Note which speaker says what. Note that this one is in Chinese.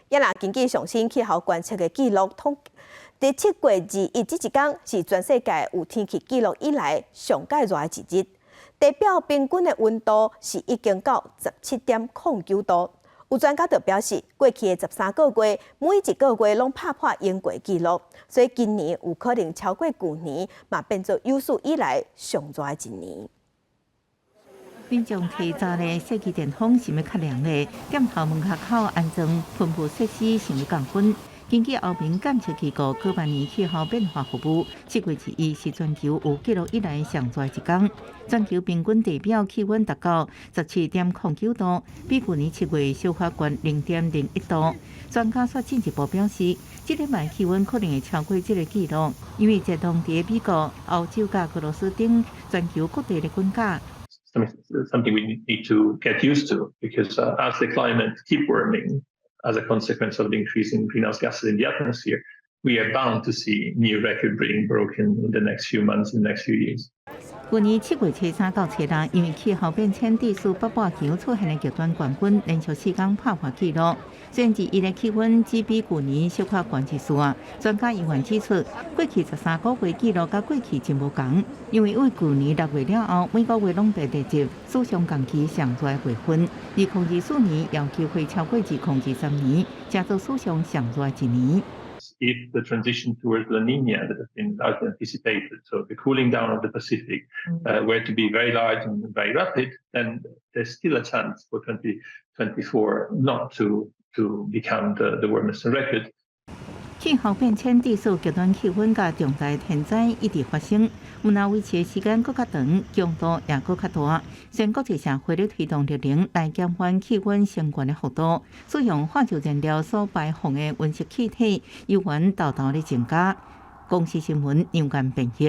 Speaker 1: 也若根据上新气候观测的记录第7月21这一天是全世界有天气记录以来上介热的一日，地表平均的温度是已经到17.09度。有专家就表示，过去的13个月，每一个月拢打破英国纪录，所以今年有可能超过去年，嘛变作有史以来上热的一年。
Speaker 2: 民众提早的设计电风是要较凉的，店头门口安装喷雾设施，想要降温。根据欧盟监测机构举办年气候变化服务，7月21是全球有记录以来上热一天，全球平均地表气温达到17.09度，比去年7月小可悬0.01度。专家说进一步表示，这礼拜气温可能会超过这个纪录，因为热浪在美国、欧洲甲俄罗斯等全球各地的滚价。
Speaker 3: Something we need to get used to because as the climate keep warming, as a consequence of the increasing greenhouse gases in the atmosphere, we are bound to see new record being broken in the next few months, in the next few years.
Speaker 2: 去年7月初3到初6，因为气候变迁指数北半球出现的极端高温，连续4天破坏纪录。虽然21的气温只比去年小可悬一丝，专家仍然指出，过去13个月纪录甲过去真无同，因为为去年6月了后，每个月拢被列入史上同期上热的月份，2024年有机会超过2023年，成做史上上热一年。
Speaker 3: If the transition towards La Nina that has been largely anticipated, so the cooling down of the Pacific, were to be very large and very rapid, then there's still a chance for 2024 not to become the warmest on record.
Speaker 2: 气候变迁指数极端气温甲重大天灾一直发生，有若维持的时间搁较长，强度也搁较大。虽然国际社会咧推动热能来减缓气温升高的幅度，使用化石燃料所排放的温室气体，油源豆豆咧增加。公司新闻杨干编辑。